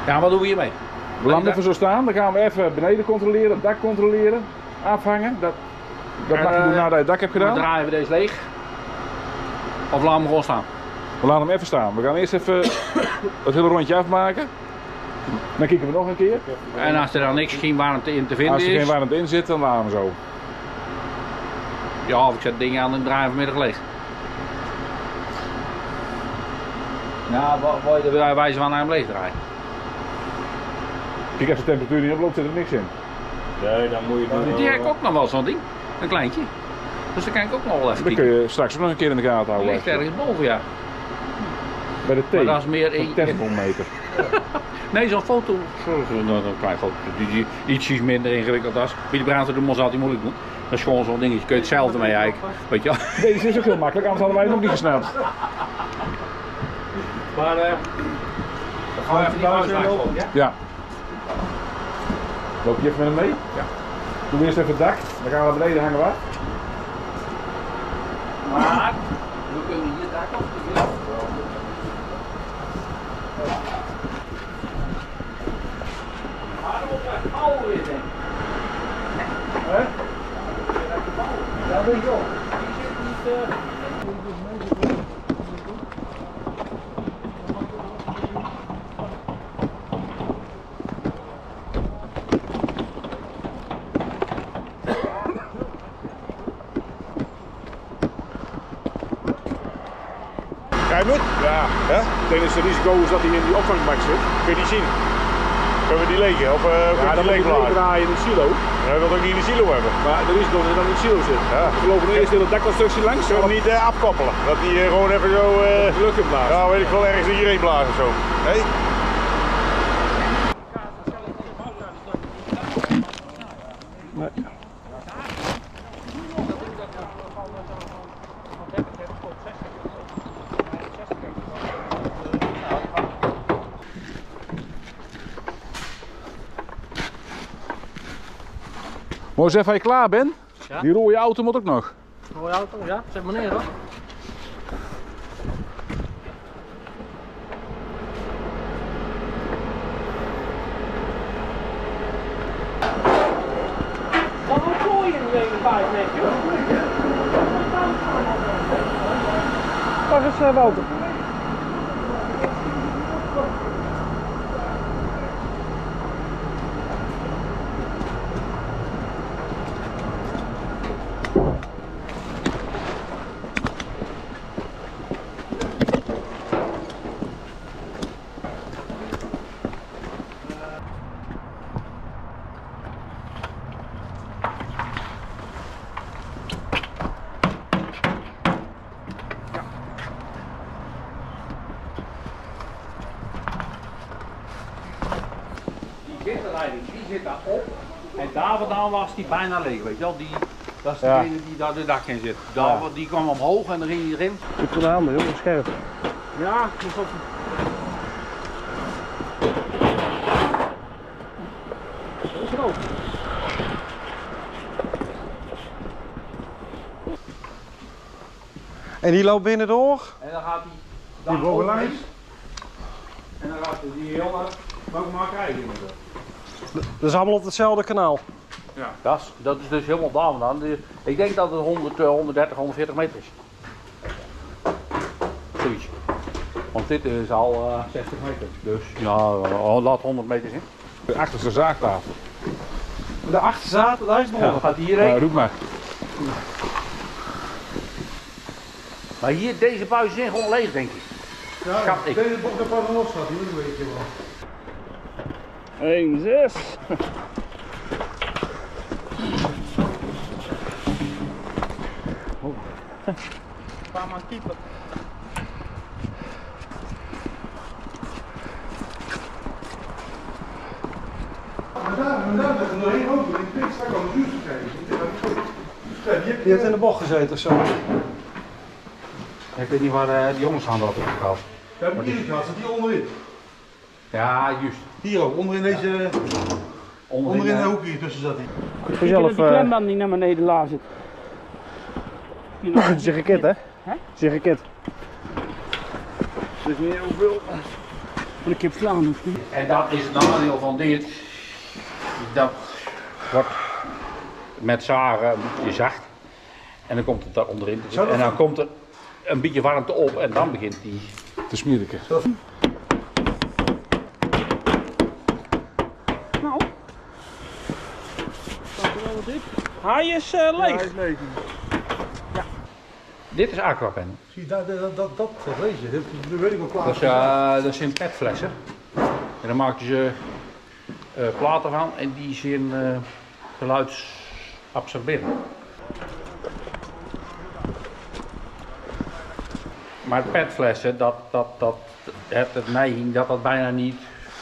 [SPEAKER 6] Ja, wat doen we hiermee?
[SPEAKER 1] We laten hem even zo staan, dan gaan we even beneden controleren, het dak controleren, afhangen. Dat mag je doen nadat je het dak hebt gedaan.
[SPEAKER 6] Dan draaien we deze leeg. Of laten we hem gewoon staan.
[SPEAKER 1] We laten hem even staan. We gaan eerst even het hele rondje afmaken. Dan kijken we nog een keer.
[SPEAKER 6] En als er dan geen warmte in te vinden
[SPEAKER 1] Als er geen
[SPEAKER 6] is.
[SPEAKER 1] warmte in zit, dan laten we hem zo.
[SPEAKER 6] Ja, of ik zet het ding aan en draai vanmiddag leeg. Ja, wil je er wijze van naar hem leeg draaien?
[SPEAKER 1] Kijk, als de temperatuur niet oploopt, zit er niks in.
[SPEAKER 2] Nee, dan moet je doen.
[SPEAKER 6] Die heb ik ook nog wel zo'n ding. Een kleintje. Dus dan kan ik ook nog wel even
[SPEAKER 1] Dan kun
[SPEAKER 6] kijken.
[SPEAKER 1] je straks ook nog een keer in de gaten
[SPEAKER 6] Die
[SPEAKER 1] houden.
[SPEAKER 6] ligt ergens boven, ja.
[SPEAKER 1] Bij de T.
[SPEAKER 6] Maar dat is meer
[SPEAKER 1] Een thermometer.
[SPEAKER 6] Nee, zo'n foto. Zo'n klein foto. Die ietsjes minder ingewikkeld als. Wie de brandweer doen, moet altijd moeilijk doen. Dat is gewoon zo'n dingetje. Kun je hetzelfde mee eigenlijk. Weet je wel.
[SPEAKER 1] Deze is ook heel makkelijk, anders hadden wij het nog niet gesnapt.
[SPEAKER 6] Maar dan gaan we even die buis lopen. Ja?
[SPEAKER 1] Ja. Loop je even met hem mee?
[SPEAKER 6] Ja.
[SPEAKER 1] Doe eerst even het dak, dan gaan we naar beneden hangen waar.
[SPEAKER 6] Maar we kunnen hier dak op. Oude weer, denk ik.
[SPEAKER 1] Hè?
[SPEAKER 6] Ja, weet je wel. Die zit niet.
[SPEAKER 2] Krijg je hem?
[SPEAKER 1] Ja.
[SPEAKER 2] Ja?
[SPEAKER 1] Het enige risico is dat hij in die opvangbak zit.
[SPEAKER 2] Kun je die zien? Kunnen we die legen? Of
[SPEAKER 1] Ja,
[SPEAKER 2] kun je
[SPEAKER 1] dan
[SPEAKER 2] die
[SPEAKER 1] moet je
[SPEAKER 2] leegblazen?
[SPEAKER 1] draaien in de silo.
[SPEAKER 2] Hij wil ook niet in de silo hebben.
[SPEAKER 1] Maar er is nog dat hij in de silo zit.
[SPEAKER 2] Ja.
[SPEAKER 1] We lopen nu eerst in het dakconstructie langs.
[SPEAKER 2] Zullen we hem niet afkoppelen? Dat die gewoon even zo...
[SPEAKER 1] Geluk in blazen.
[SPEAKER 2] ja, weet ik wel, ergens hierheen blazen of zo. Nee?
[SPEAKER 1] Mooi eens even, je klaar bent?
[SPEAKER 7] Ja.
[SPEAKER 1] Die rode auto moet ook nog.
[SPEAKER 7] Mooie auto, ja? Zeg maar neer hoor. Wat een kooi in de vijf netjes.
[SPEAKER 3] Dag eens Wouter.
[SPEAKER 6] Die zittenleiding, die zit daar op. En daar vandaan was die bijna leeg, weet je wel. Dat is
[SPEAKER 3] Ja.
[SPEAKER 6] degene die daar de dak in zit. Daar, die kwam omhoog en dan ging hij erin.
[SPEAKER 3] Goed gedaan, heel scherp.
[SPEAKER 6] Ja, dat is ook...
[SPEAKER 3] En die loopt binnen door.
[SPEAKER 6] En dan gaat hij
[SPEAKER 3] Die bovenlangs.
[SPEAKER 6] En dan gaat hij die heel hard maar krijgen.
[SPEAKER 3] Dat is allemaal op hetzelfde kanaal.
[SPEAKER 6] Ja. Dat is dus helemaal daar vandaan. Ik denk dat het 130, 140 meter is. Zoiets. Want dit is al 60 meter. Dus ja, laat 100 meter in.
[SPEAKER 1] De achterste zaagtafel.
[SPEAKER 3] De achterzaad, daar is
[SPEAKER 6] Ja,
[SPEAKER 3] nog.
[SPEAKER 6] dan gaat hij hierheen.
[SPEAKER 1] Roep maar.
[SPEAKER 6] Maar hier, deze buizen zijn gewoon leeg, denk ik. Schat ik.
[SPEAKER 3] Deze bocht er pas los gaat, hier weet je wel.
[SPEAKER 5] 1, 6.
[SPEAKER 7] Paar man keeper.
[SPEAKER 3] Maar daar zit er nog één open. Ik denk straks al een uur gegeven. Die heeft in de bocht gezeten of zo.
[SPEAKER 6] Ik weet niet waar die jongens aan hadden gehaald.
[SPEAKER 2] We hebben die gehad, zit hier onderin.
[SPEAKER 6] Ja, juist.
[SPEAKER 2] Hier ook, onderin deze... Onderin de hoek hier tussen zat hij.
[SPEAKER 3] Goed voor
[SPEAKER 7] Ik
[SPEAKER 3] jezelf.
[SPEAKER 7] dat die klemband niet naar beneden laat zit.
[SPEAKER 3] Het is je gekit, hè?
[SPEAKER 7] Hè?
[SPEAKER 3] Het is je gekit.
[SPEAKER 5] Dus niet heel veel. Ik heb slaan of niet?
[SPEAKER 6] En dat is het nadeel van dit. Dat wordt met zagen een beetje zacht. En dan komt het daar onderin te zitten. En dan komt er een beetje warmte op en dan begint die te smieriken.
[SPEAKER 7] Nou. Staat er wel wat in? Hij is leeg.
[SPEAKER 3] Ja.
[SPEAKER 6] Dit is aquapen.
[SPEAKER 3] Zie, dat weet je, dat weet ik wel klaar.
[SPEAKER 6] Dat zijn petflessen. En dan maken ze platen van en die zijn geluidsabsorberend. Maar petflessen, dat heeft het neiging dat dat bijna niet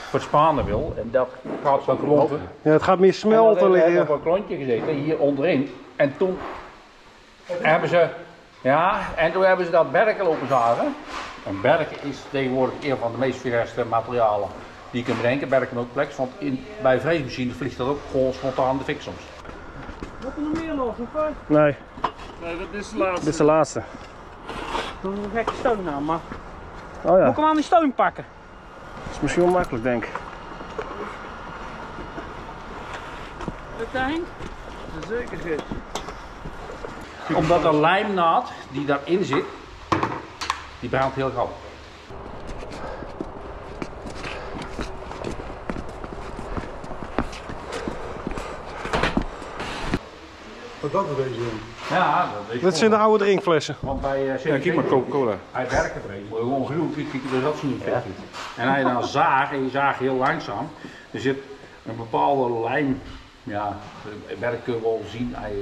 [SPEAKER 6] verspanen wil. En dat gaat zo klonten.
[SPEAKER 3] Ja, het gaat meer smelten
[SPEAKER 6] Er
[SPEAKER 3] liggen.
[SPEAKER 6] heeft nog een klontje gezeten hier onderin. En toen hebben ze, dat berken lopen zagen. Een berk is tegenwoordig een van de meest verste materialen die je kunt bedenken. Berkenmelkplex, want bij vreesmachines vliegt dat ook gewoon spontaan de fik soms.
[SPEAKER 7] Wat er nog meer los, of wat?
[SPEAKER 3] Nee,
[SPEAKER 5] Nee, dat is de laatste.
[SPEAKER 3] dit is de laatste.
[SPEAKER 7] Doe een gekke steun aan, maar
[SPEAKER 3] Oh
[SPEAKER 7] moet
[SPEAKER 3] ja,
[SPEAKER 7] ik hem aan die steun pakken?
[SPEAKER 3] dat is misschien wel makkelijk denk ik.
[SPEAKER 7] Dat Henk?
[SPEAKER 5] Zeker goed.
[SPEAKER 6] Omdat de lijmnaad die daarin zit, die brandt heel gauw.
[SPEAKER 3] Wat dat er deze in?
[SPEAKER 6] Ja,
[SPEAKER 3] Dit zijn de oude drinkflessen.
[SPEAKER 6] Want bij
[SPEAKER 1] Ja, kijk maar, Coca-Cola.
[SPEAKER 6] hij werkt er moet je gewoon genoeg kijken, dus dat is niet vet. En hij dan zaagt, en je zaagt heel langzaam, er zit een bepaalde lijm, ja, het werk kun je wel zien. Hij,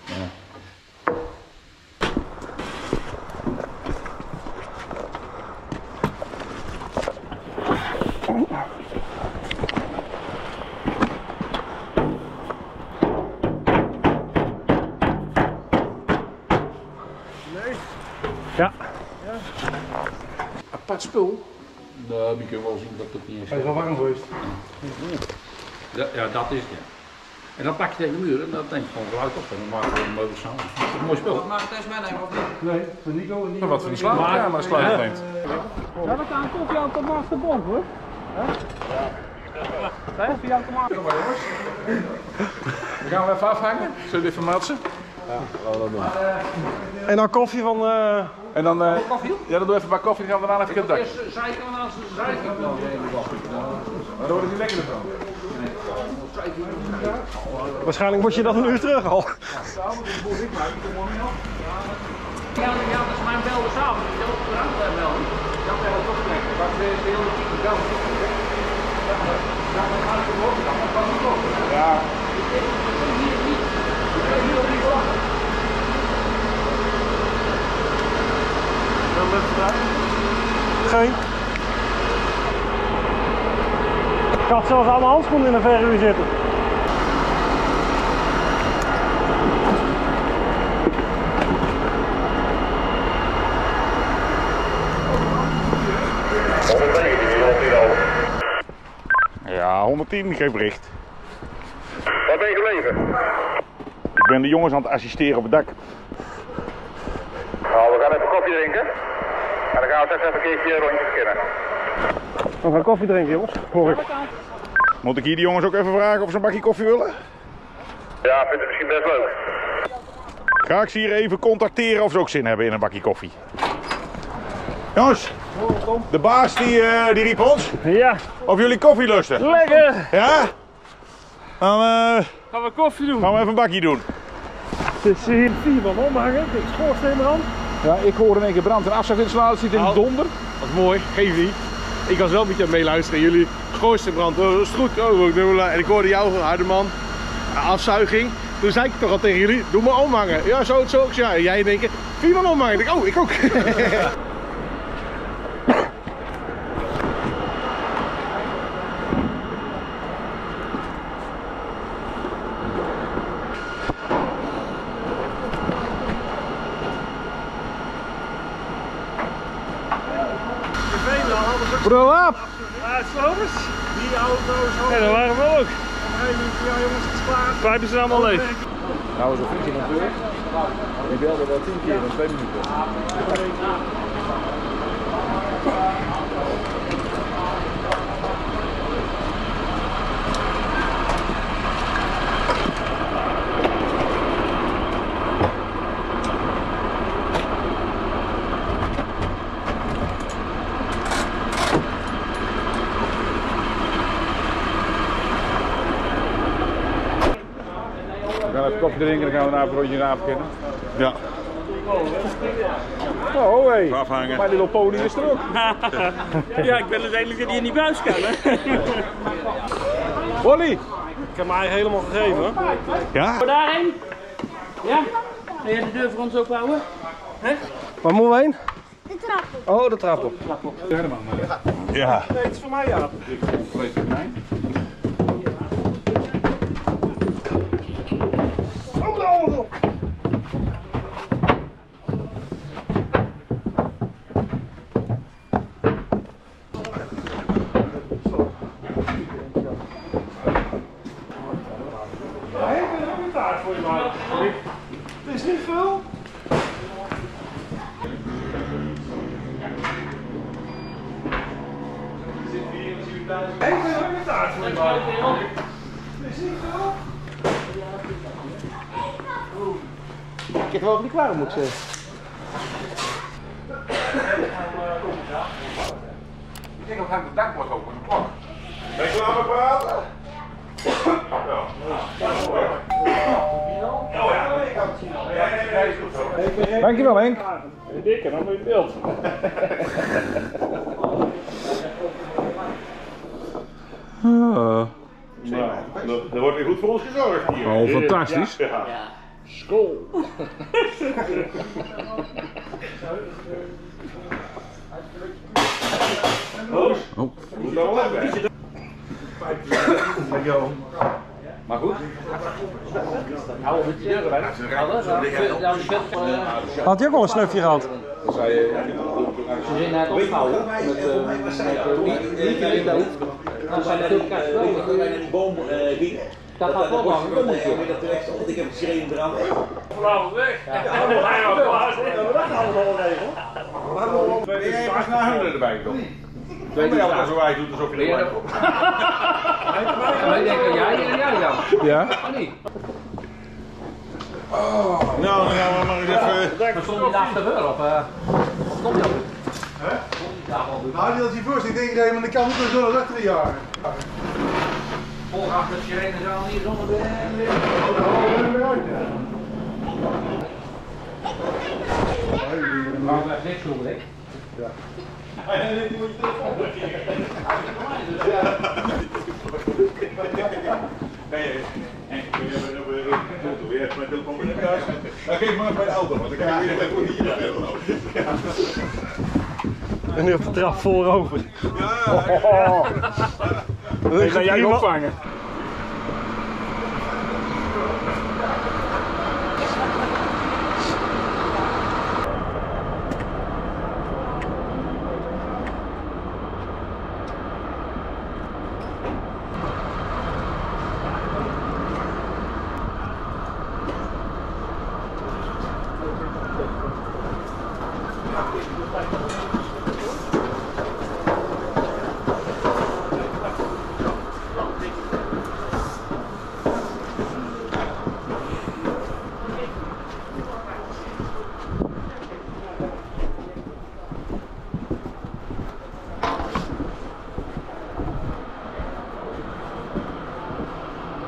[SPEAKER 6] ja.
[SPEAKER 3] Ja.
[SPEAKER 6] Apart spul. Nou, je kunt wel zien dat het niet is.
[SPEAKER 3] Hij is wel warm geweest.
[SPEAKER 6] Ja, dat is het. Ja. En dan pak je tegen de muur en dan denk je gewoon geluid op en dan maken we een meubel samen. Dat is een mooi spul.
[SPEAKER 7] Maar het is mijn neem of niet?
[SPEAKER 3] Nee, van Nico.
[SPEAKER 1] Wat voor een slaapkamer sluit neemt.
[SPEAKER 7] Ja, we gaan een koffieautomaat de bond hoor. Ja, koffieautomaat.
[SPEAKER 1] We gaan we even afhangen. Zullen we even matsen?
[SPEAKER 3] En dan koffie van...
[SPEAKER 1] En dan, ja, dan doe even een bak koffie en dan gaan we daarna even op het dak.
[SPEAKER 6] Eerst zijkant aan zijn zijkant dan.
[SPEAKER 1] Maar dan wordt het niet lekkerder van.
[SPEAKER 3] Waarschijnlijk moet je dat een uur terug al.
[SPEAKER 6] Ja, dat is mijn belde samen. Ik wil op de rand melden. Dan kan het optrekken. Dat is de hele type bel. Ja, dan ga ik hem ook. Dan kan ik ook.
[SPEAKER 1] Ja.
[SPEAKER 3] Geen. Ik had zelfs aan mijn handschoenen in een verhuur zitten.
[SPEAKER 2] Ja, 110, ik geef bericht.
[SPEAKER 8] Wat ben je gebleven?
[SPEAKER 2] Ik ben de jongens aan het assisteren op het dak.
[SPEAKER 8] Nou, we gaan even koffie drinken. En dan gaan we straks even een keertje rondjes kennen.
[SPEAKER 3] We gaan koffie drinken, jongens. Hoor ik.
[SPEAKER 2] Moet ik hier de jongens ook even vragen of ze een bakje koffie willen?
[SPEAKER 8] Ja, ik vind het misschien best leuk.
[SPEAKER 2] Ga ik ze hier even contacteren of ze ook zin hebben in een bakje koffie. Jongens, de baas die riep ons
[SPEAKER 5] Ja,
[SPEAKER 2] of jullie koffie lusten.
[SPEAKER 5] lekker!
[SPEAKER 2] Ja? Dan
[SPEAKER 5] Gaan we koffie doen?
[SPEAKER 2] gaan we even een bakje doen.
[SPEAKER 3] Het is hier 4 man omhangen. Dit is schoorsteenbrand.
[SPEAKER 1] Ja, ik hoor in één keer brand en afzuiginstallatie in donder.
[SPEAKER 4] Dat is mooi, geef niet. Ik was wel een beetje aan het meeluisteren. Jullie schoorsteenbrand, dat is goed. En ik hoorde jou, Hardeman, afzuiging. Toen zei ik toch al tegen jullie, doe maar omhangen. Ja, zo. Ja, en jij denkt, 4 man omhangen. Ik denk, oh, ik ook.
[SPEAKER 3] Broap!
[SPEAKER 5] Uitslopers?
[SPEAKER 3] Die auto's.
[SPEAKER 5] Ja, dat waren we ook.
[SPEAKER 3] Ja jongens, het is klaar.
[SPEAKER 5] Pijpen zijn allemaal leeg.
[SPEAKER 1] Nou, is een vriendje monteur. Ik belde wel 10 keer in 2 minuten.
[SPEAKER 2] gaan even koffie drinken en dan gaan we daarna een rondje naar beginnen.
[SPEAKER 4] Ja.
[SPEAKER 2] Oh, hé.
[SPEAKER 4] Afhangen.
[SPEAKER 2] Mijn little pony is er ook.
[SPEAKER 7] Ja, ik ben dus eigenlijk dat je in die buis kan, hè.
[SPEAKER 2] Wally.
[SPEAKER 3] Ik heb mij helemaal gegeven.
[SPEAKER 4] Ja?
[SPEAKER 7] Daarheen? Ja? Wil jij de deur voor ons openhouden?
[SPEAKER 3] Waar moeten we heen?
[SPEAKER 9] De trap op.
[SPEAKER 3] Oh, de trap op.
[SPEAKER 4] Ja.
[SPEAKER 3] Nee, het is voor mij, ja. Het is niet veel. Ik heb wel niet klaar moet zeggen.
[SPEAKER 2] Ik denk dat het dak wordt open. Ben je klaar met praten? Dankjewel Henk.
[SPEAKER 5] Dikke, dan moet je beeld.
[SPEAKER 4] Er wordt weer goed voor ons gezorgd hier.
[SPEAKER 2] Oh, fantastisch.
[SPEAKER 4] Ja.
[SPEAKER 5] School.
[SPEAKER 2] Oh.
[SPEAKER 4] Moet wel weg.
[SPEAKER 2] Maar goed.
[SPEAKER 6] Hou met de deuren bij.
[SPEAKER 3] Had hij ook al een snufje gehad?
[SPEAKER 6] Ze zijn net opgehouden met niet dan zijn er veel kasten.
[SPEAKER 10] Boom
[SPEAKER 6] Dat gaat wel lang.
[SPEAKER 10] ik heb geschreven eraan.
[SPEAKER 5] Blauw weg.
[SPEAKER 4] Ben jij pas naar hunden erbij gekomen? Ben je altijd zo wijs doet alsof je erbij komt?
[SPEAKER 6] Wij denken jij en jij dan.
[SPEAKER 3] Ja.
[SPEAKER 6] Of niet?
[SPEAKER 4] Nou, dan gaan we maar eens even...
[SPEAKER 6] Maar stond je daar te veel op? Wat stond je op?
[SPEAKER 10] Nou, als je voorst, ik denk dat je aan de kant moet zo nog achter de jaren.
[SPEAKER 6] Volg achter het gereden en dan hier zonder de... Nou, dat is niks zo, hè? Ja.
[SPEAKER 4] Geef maar bij de auto, want dan kan je weer even hier.
[SPEAKER 3] En nu op de trap voorover.
[SPEAKER 2] Ik ga jij opvangen.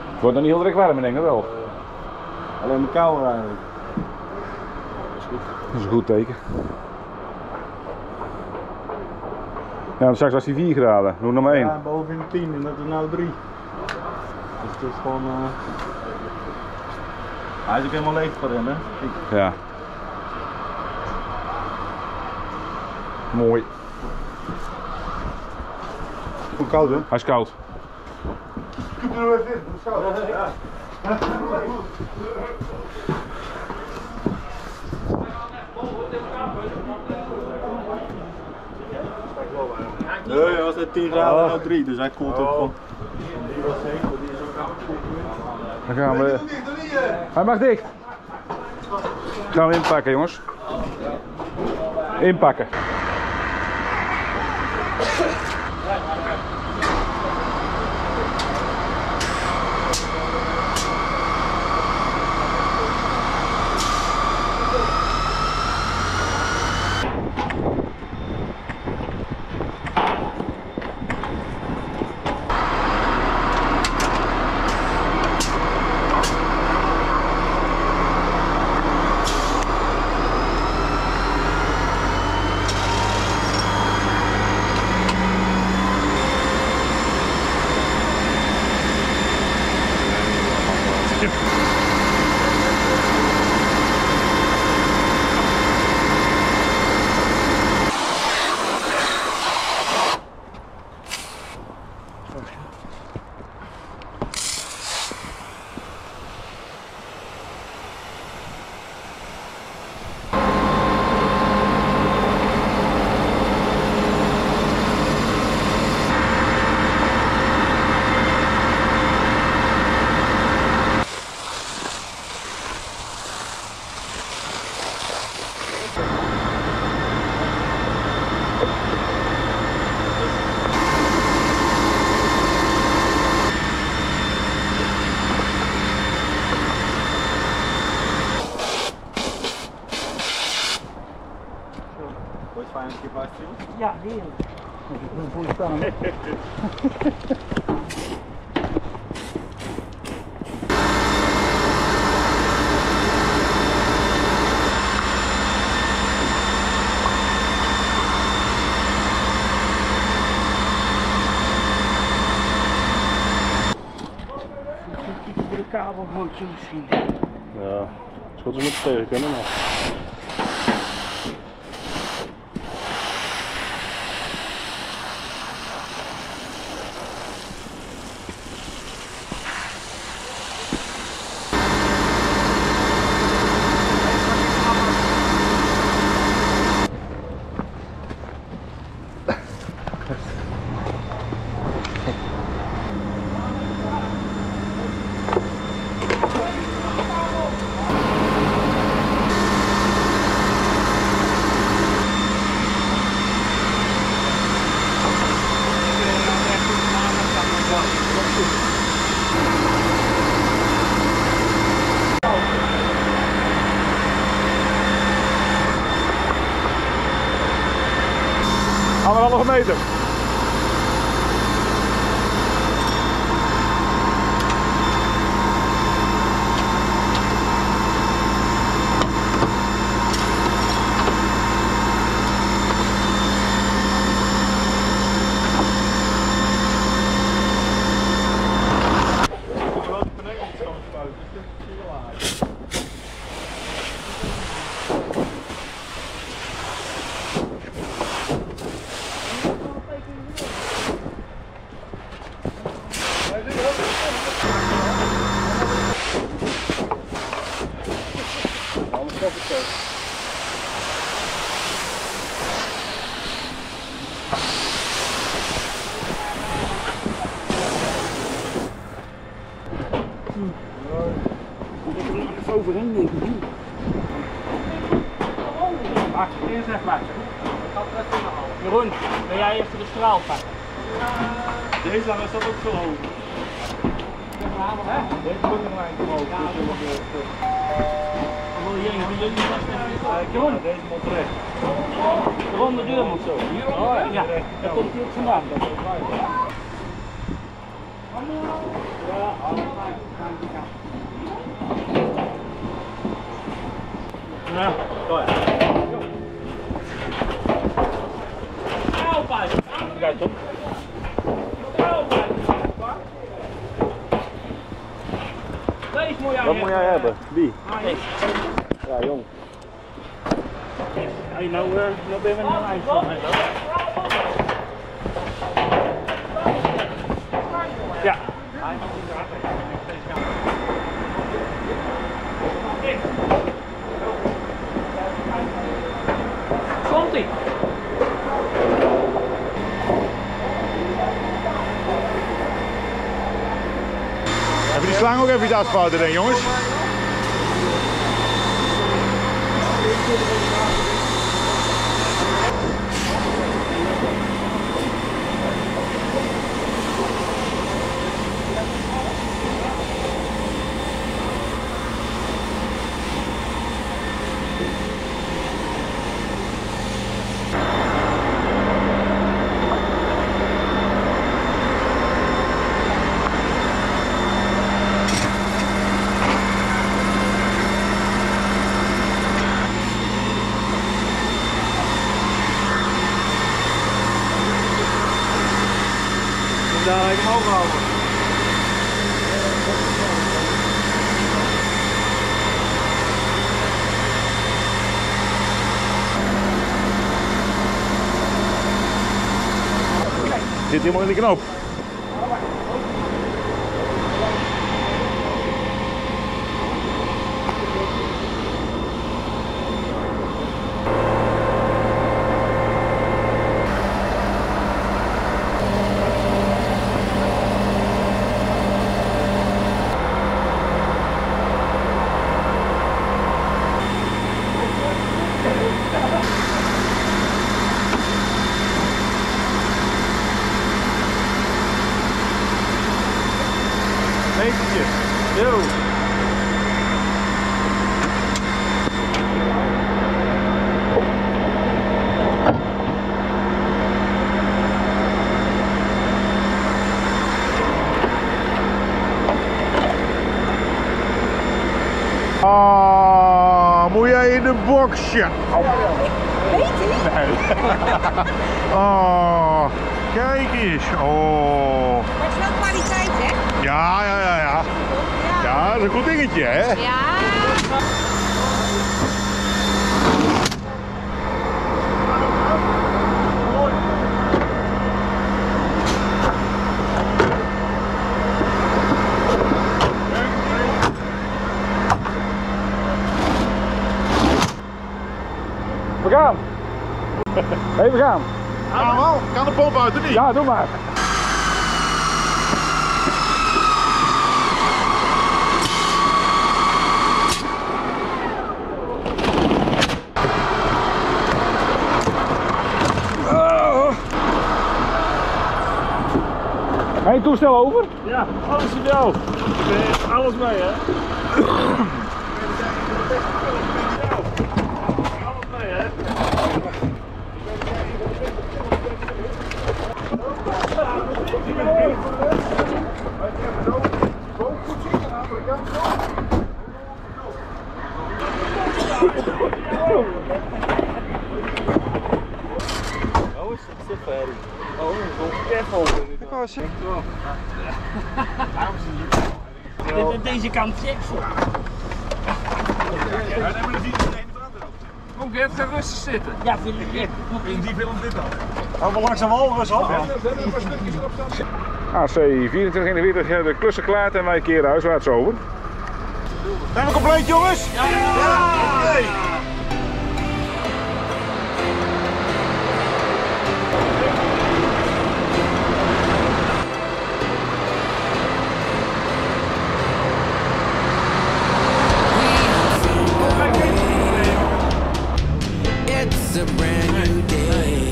[SPEAKER 2] Het wordt nog niet heel direct warm, denk ik wel.
[SPEAKER 3] Alleen maar kouder eigenlijk.
[SPEAKER 2] Dat is een goed teken. Ja, straks was hij 4 graden. Doe nog maar 1.
[SPEAKER 3] Ja, boven de 10 en dat is nou 3. Dus het is gewoon... Hij is ook helemaal leeg voor hem, hè?
[SPEAKER 2] Ja. Mooi.
[SPEAKER 10] Hoe koud, hè?
[SPEAKER 2] Hij is koud.
[SPEAKER 10] Doe er even in, hoe koud. Ja.
[SPEAKER 3] Nee, hij was net 10 graden, nou 3, dus hij koelt ook gewoon.
[SPEAKER 2] Dan gaan we... Hij mag dicht. Gaan we inpakken, jongens. Inpakken.
[SPEAKER 7] Ja, heerlijk. Voor je staan. De kabel gewoon zo misschien.
[SPEAKER 4] Ja, het is goed om het tegen kunnen maar.
[SPEAKER 2] Anderhalve meter.
[SPEAKER 7] Overheen denk ik. Max, eerst even Max. Jeroen, ben jij even de straal pakken?
[SPEAKER 5] Deze dan is dat ook zo hoog. Deze moet er maar omhoog.
[SPEAKER 7] Jeroen,
[SPEAKER 5] deze moet recht.
[SPEAKER 7] Jeroen, de deur moet zo. Ja, daar komt hij ook vandaan. Ja, zo ja. Kijk op.
[SPEAKER 4] Wat moet jij hebben? Wie? Ja, jong.
[SPEAKER 7] Hey, nou ben je met een ijs van. Ja. Komt-ie.
[SPEAKER 2] Even die slang ook even afspuiten dan, jongens.
[SPEAKER 5] Daar heb ik hem overhouden.
[SPEAKER 2] zit helemaal in de knoop.
[SPEAKER 3] Yo.
[SPEAKER 2] Ah, moet jij in de boxje?
[SPEAKER 9] Weet hij?
[SPEAKER 2] Nee. Oh, kijk eens. Oh.
[SPEAKER 9] Maar het is wel kwaliteit, hè?
[SPEAKER 2] Ja. Ja, dat is een goed dingetje, hè?
[SPEAKER 9] Ja.
[SPEAKER 1] We gaan. Hey, we gaan.
[SPEAKER 2] Gaan we wel? Kan de pomp uit of niet?
[SPEAKER 1] Ja, doe maar. Hey, toestel over?
[SPEAKER 5] Ja, alles voor jou. Alles mee, hè? Alles mee, hè? Oh, is het safari? Oh, careful. Deze kant check voor. Kom Gert, ga rustig zitten. Ja, vind ik. In die film dit dan.
[SPEAKER 3] Gaan we langs de walrus op?
[SPEAKER 1] AC 2441, de klussen klaar en wij keren huiswaarts over.
[SPEAKER 2] Zijn we compleet, jongens? Ja! Oké.
[SPEAKER 11] It's a brand new day,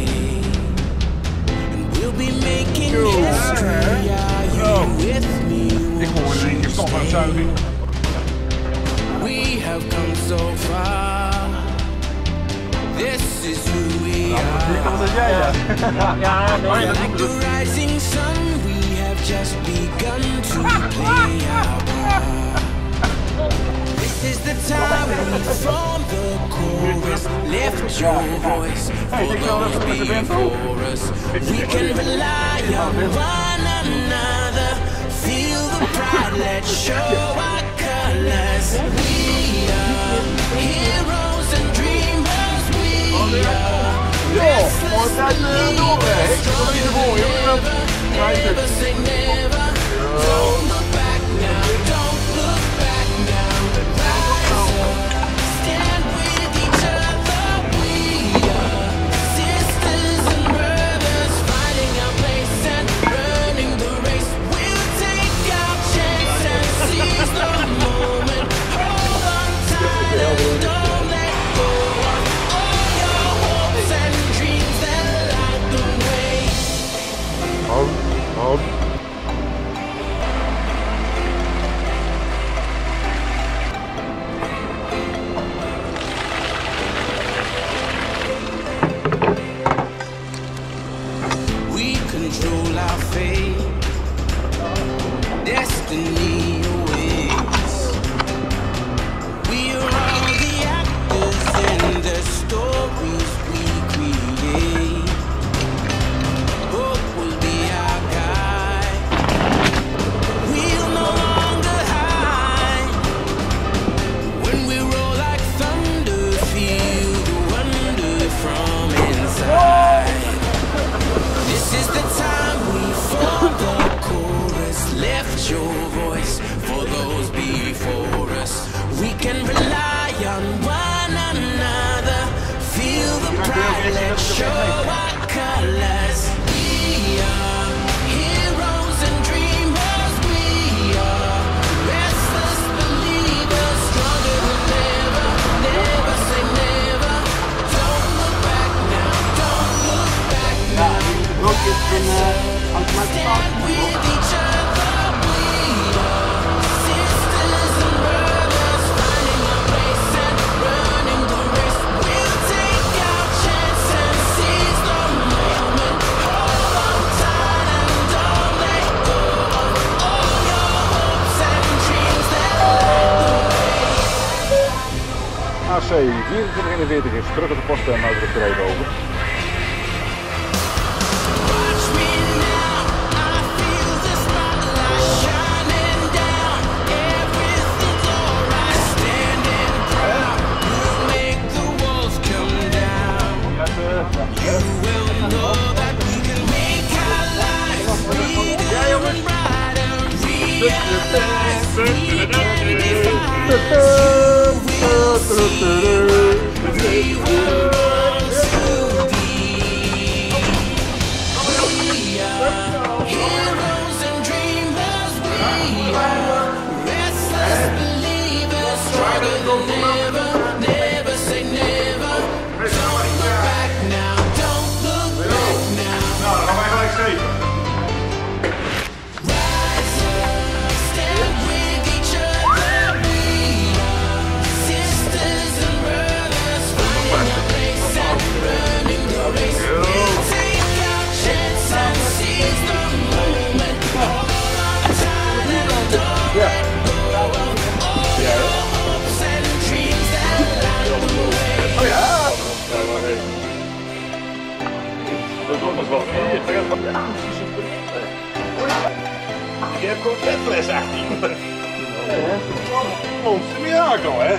[SPEAKER 11] and we'll be making history. Are you with me?
[SPEAKER 2] Ik hoor in één keer stofuitzuiging.
[SPEAKER 11] We have come so far. This is who we are. Like the rising sun, we have just begun to play our part. This is the time we form the chorus. Lift your voice for those before us. We can rely on one another. Feel the pride, let's show our colors. We are heroes and dreamers. We are restless and never say never. Don't look back now, don't look back now. Rise up, stand with each other. We are sisters and brothers, finding our place and running the race. We'll take our chance and seize the moment. Hold on tight and don't let go of all your hopes and dreams that light the way. place for those before us. We can rely on one another. Feel the pride, let's show our colors. We are heroes and dreamers. We are restless believers, stronger than ever. Never say never. Don't look back now. Don't look back now. Stand with each other. We are sisters and brothers, finding our place and running the race. We'll take our chance and seize the moment. Hold on tight and don't let go of all your hopes and dreams that light the way.
[SPEAKER 2] AC 2441 is terug op de post en over de gereden over.
[SPEAKER 11] Watch me now, I feel the spotlight shining down. Everything's alright, standing proud. We'll make the walls come down. You will know that we can make our lives sweeter and brighter. Realize we can define we were born to be. We are heroes and dreamers. We are restless believers, stronger than ever. Never say never. Don't look back now. Don't look back now.
[SPEAKER 2] Nou, dan gaan wij gelijk steven.
[SPEAKER 11] Rise up, stand with each other. We are sisters and brothers, finding our place and running the race. We'll take our chance and seize the moment. Hold on tight and don't let go of all your hopes and dreams that light the way.
[SPEAKER 2] Oh ja! Dat is nog wel je hebt gewoon vetfles 18. Monster mirakel, hè?